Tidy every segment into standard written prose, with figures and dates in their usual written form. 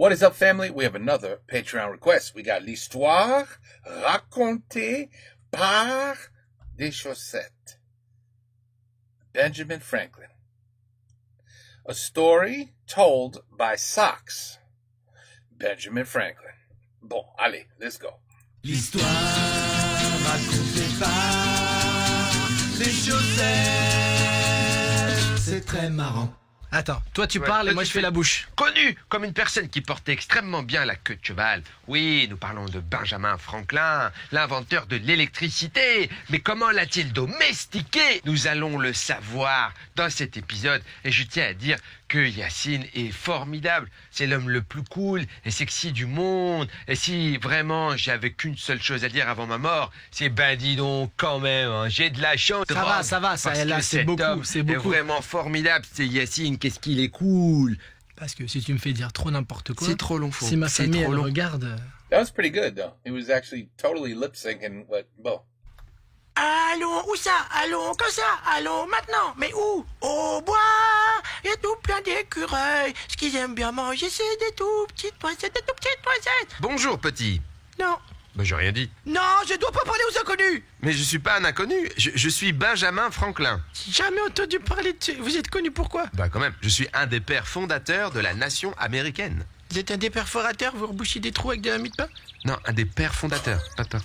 What is up, family? We have another Patreon request. We got l'histoire racontée par des chaussettes. Benjamin Franklin. A story told by socks. Benjamin Franklin. Bon, allez, let's go. L'histoire racontée par les chaussettes. C'est très marrant. Attends, toi tu parles et moi je fais la bouche. Connu comme une personne qui portait extrêmement bien la queue de cheval. Oui, nous parlons de Benjamin Franklin, l'inventeur de l'électricité. Mais comment l'a-t-il domestiqué? Nous allons le savoir dans cet épisode. Et je tiens à dire que Yacine est formidable. C'est l'homme le plus cool et sexy du monde. Et si vraiment j'avais qu'une seule chose à dire avant ma mort, c'est ben dis donc quand même, hein, j'ai de la chance. Ça va, là c'est beaucoup, c'est beaucoup. Est vraiment formidable, c'est Yacine, qu'est-ce qu'il est cool. Parce que si tu me fais dire trop n'importe quoi, c'est trop long, si ma famille elle regarde... That was pretty good, though. He was actually totally lip-syncing, but, bon. Allons, où ça? Allons, comme ça? Allons, maintenant. Mais où? Au bois. Il y a tout plein d'écureuils. Ce qu'ils aiment bien manger, c'est des tout petites noisettes, des tout petites noisettes. Bonjour, petit. Non. Ben, j'ai rien dit. Non, je dois pas parler aux inconnus. Mais je suis pas un inconnu. Je suis Benjamin Franklin. J'ai jamais entendu parler de... Vous êtes connu pourquoi? Bah quand même, je suis un des pères fondateurs de la nation américaine. Vous êtes un des perforateurs, vous rebouchez des trous avec de la mie de pain? Non, un des pères fondateurs, pas toi.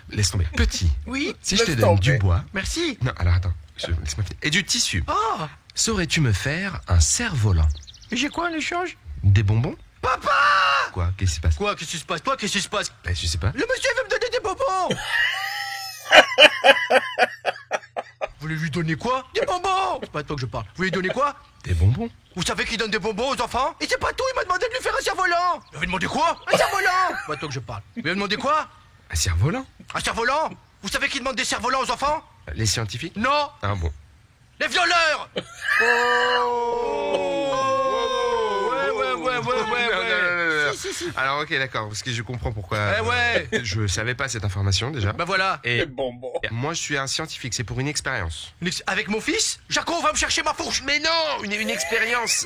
Laisse tomber. Petit. Oui. Si je te donne du bois... Merci. Non, alors attends, laisse-moi finir. Et du tissu. Oh. Saurais-tu me faire un cerf-volant? Mais j'ai quoi en échange? Des bonbons? Papa! Quoi? Qu'est-ce qui se passe? Quoi? Qu'est-ce qui se passe? Toi, qu'est-ce qui se passe? Ben, je sais pas. Le monsieur veut me donner des bonbons. Vous voulez lui donner quoi? Des bonbons. C'est pas à toi que je parle. Vous lui donnez quoi? Des bonbons? Vous savez qu'il donne des bonbons aux enfants? Et c'est pas tout, il m'a demandé de lui faire un cerf-volant. Il avait demandé quoi? Un cerf-volant. C'est pas à toi que je parle. Vous lui avez demandé quoi? Un cerf-volant? Un cerf-volant? Vous savez qu'il demande des cerfs-volants aux enfants? Les scientifiques? Non. Ah bon. Les violeurs. Ouais. Si. Alors ok, d'accord, parce que je comprends pourquoi. Eh ouais. Je savais pas cette information déjà. Bah voilà. Et Les bonbons. moi je suis un scientifique, c'est pour une expérience. Avec mon fils? Jaco va me chercher ma fourche. Mais non, une expérience,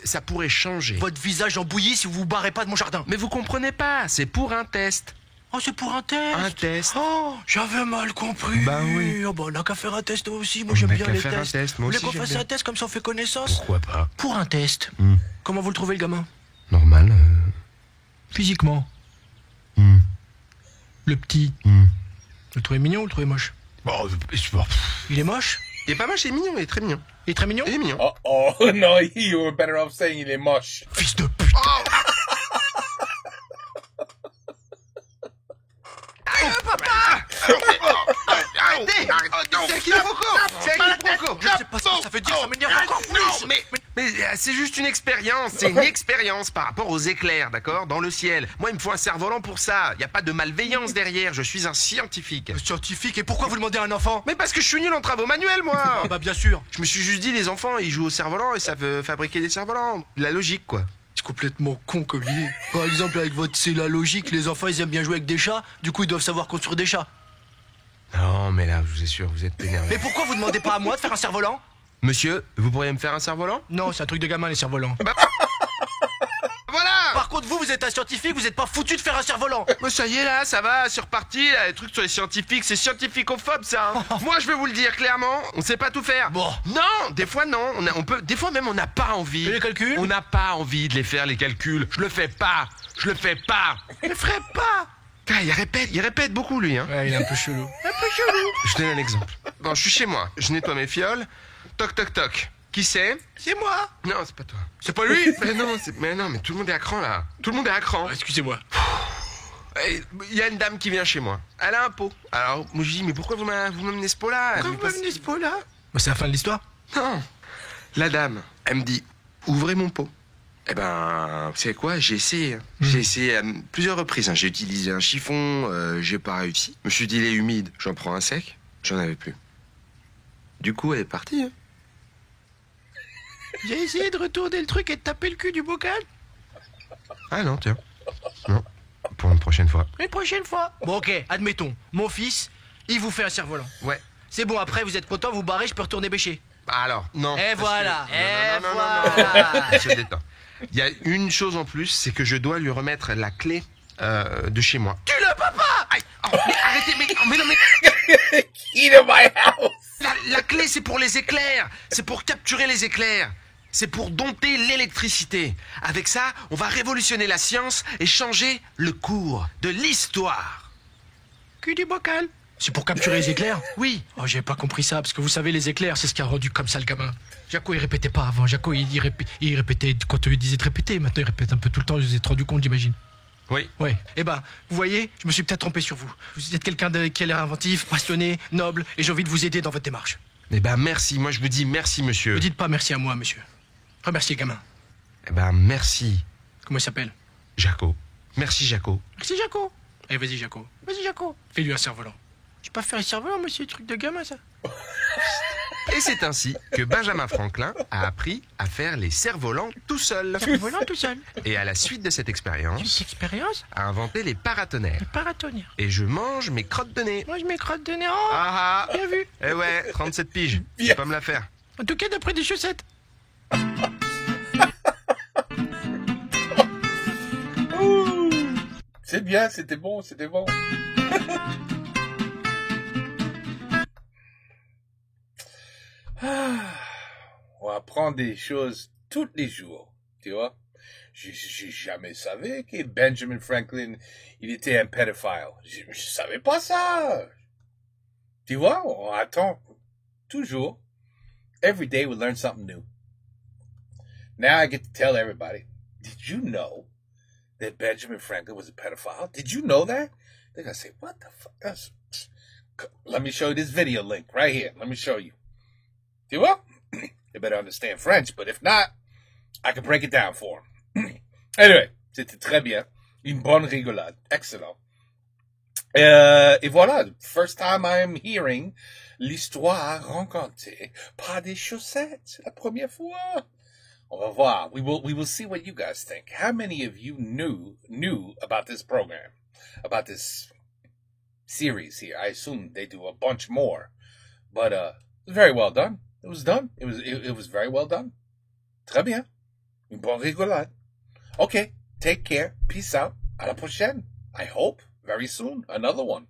ça pourrait changer. Votre visage en bouillie si vous vous barrez pas de mon jardin. Mais vous comprenez pas, c'est pour un test. Oh, c'est pour un test. Un test. Oh, j'avais mal compris. Bah oui. Oh, bah, on a qu'à faire un test aussi. Moi, On j'aime a bien qu'à les faire un tests. test, moi Vous voulez aussi, qu'on j'aime fasse bien. un test comme ça on fait connaissance? Pourquoi pas? Pour un test. Comment vous le trouvez, le gamin? Normal. Physiquement, le petit, vous le trouvez mignon ou vous le trouvez moche? Bon, Il est moche? il est pas moche, il est mignon, il est très mignon. Il est très mignon? Il est mignon. Oh, no, you were better off saying il est moche. Fils de pute. Arrêtez! C'est un quiproquo! C'est un quiproquo! Je sais pas ce que ça veut dire, ça m'énerve encore plus. Mais c'est juste une expérience, c'est une expérience par rapport aux éclairs, d'accord? Dans le ciel. Moi, il me faut un cerf-volant pour ça. Il n'y a pas de malveillance derrière, je suis un scientifique. Scientifique, et pourquoi vous demandez à un enfant? Mais parce que je suis nul en travaux manuels, moi! Ah bah bien sûr. Je me suis juste dit, les enfants, ils jouent au cerf-volant et savent fabriquer des cerfs-volants. La logique, quoi. C'est complètement con comme idée. Par exemple, avec votre c'est la logique, les enfants ils aiment bien jouer avec des chats, du coup ils doivent savoir construire des chats. Non, mais là, je vous assure, vous êtes énervé. Mais pourquoi vous demandez pas à moi de faire un cerf-volant? Monsieur, vous pourriez me faire un cerf-volant? Non, c'est un truc de gamin les cerfs-volants. Voilà! Par contre, vous êtes un scientifique, vous êtes pas foutu de faire un cerf-volant. Mais ça y est, là, ça va, c'est reparti. Là, les trucs sur les scientifiques, c'est scientificophobe, ça. Hein. Moi, je vais vous le dire clairement, on sait pas tout faire. Bon. Non, des fois, non. On peut, des fois même, on n'a pas envie. Et les calculs? On n'a pas envie de les faire, les calculs. Je le fais pas. Je le fais pas. Je le ferai pas. Ah, il répète beaucoup, lui. Hein. Ouais, il est un peu chelou. Je te donne un exemple. Bon, je suis chez moi. Je nettoie mes fioles. Toc, toc, toc. Qui c'est? C'est moi. Non, c'est pas toi. C'est pas lui. Mais non, mais tout le monde est à cran, là. Tout le monde est à cran. Excusez-moi. Il y a une dame qui vient chez moi. Elle a un pot. Alors, moi, je dis, mais pourquoi vous m'amenez ce pot-là? Pourquoi Elle me vous passe- m'amenez ce pot-là? Bah, c'est la fin de l'histoire. Non. La dame, elle me dit, ouvrez mon pot. Eh ben, vous savez quoi? J'ai essayé. J'ai essayé à plusieurs reprises. Hein. J'ai utilisé un chiffon, j'ai pas réussi. Je me suis dit, il est humide, j'en prends un sec. J'en avais plus. Du coup, elle est partie. Hein. J'ai essayé de retourner le truc et de taper le cul du bocal. Ah non, tiens. Non. Pour une prochaine fois. Une prochaine fois. Bon, ok, admettons. Mon fils, il vous fait un cerf-volant. Ouais. C'est bon, après, vous êtes content, vous barrez, je peux retourner bêcher. Bah alors, non. Et Parce voilà. que- Et non, non, non, voilà. non, non, non. Je détends. Il y a une chose en plus, c'est que je dois lui remettre la clé de chez moi. Tu le peux pas. Aïe, oh, mais arrêtez, mais non, mais Key to my house! la clé, c'est pour les éclairs. C'est pour capturer les éclairs. C'est pour dompter l'électricité. Avec ça, on va révolutionner la science et changer le cours de l'histoire. Cul du bocal. C'est pour capturer les éclairs? Oui, Oh, j'avais pas compris ça, parce que vous savez, les éclairs, c'est ce qui a rendu comme ça le gamin. Jaco, il répétait pas avant. Jaco, il répétait quand on lui disait de répéter. Maintenant, il répète un peu tout le temps. Je vous ai rendu compte, j'imagine. oui. Ouais. Eh ben, vous voyez, je me suis peut-être trompé sur vous. Vous êtes quelqu'un qui a l'air inventif, passionné, noble, et j'ai envie de vous aider dans votre démarche. Eh ben merci, moi je vous dis merci monsieur. Ne dites pas merci à moi, monsieur. Remerciez le gamin. Eh ben merci Comment il s'appelle? Jaco. Merci Jaco. Merci, Jaco. Allez, vas-y, Jaco. Vas-y, Jaco. Fais-lui un cerf-volant. Je peux pas faire un cerf-volant, monsieur, truc de gamin, ça. Et c'est ainsi que Benjamin Franklin a appris à faire les cerfs-volants tout seul. Cerf-volant tout seul. Et à la suite de cette expérience, Cette expérience, a inventé les paratonnerres. le paratonnerre. Et je mange mes crottes de nez. Moi, je mets crotte de nez. Oh, Ah ah. bien vu. Eh ouais, 37 piges. Tu Bien. peux pas me la faire. En tout cas, d'après des chaussettes. C'est bien, c'était bon, c'était bon. On apprend des choses tous les jours, tu vois. J'ai jamais savais que Benjamin Franklin, il était un pédophile. Je savais pas ça. Tu vois, on attend toujours. Every day we learn something new. Now I get to tell everybody, did you know that Benjamin Franklin was a pedophile? Did you know that? They're going to say, what the fuck? Let me show you this video link right here. Let me show you. Tu vois? You better understand French, but if not, I can break it down for him. Anyway, c'était très bien. Une bonne rigolade. Excellent. Et voilà, first time I'm hearing l'histoire racontée par des chaussettes. C'est la première fois. On va voir. We will see what you guys think. How many of you knew about this program, about this series here? I assume they do a bunch more, but it was very well done. It was done. It was very well done. Très bien. Une bonne rigolade. Okay, take care. Peace out. À la prochaine. I hope very soon. Another one.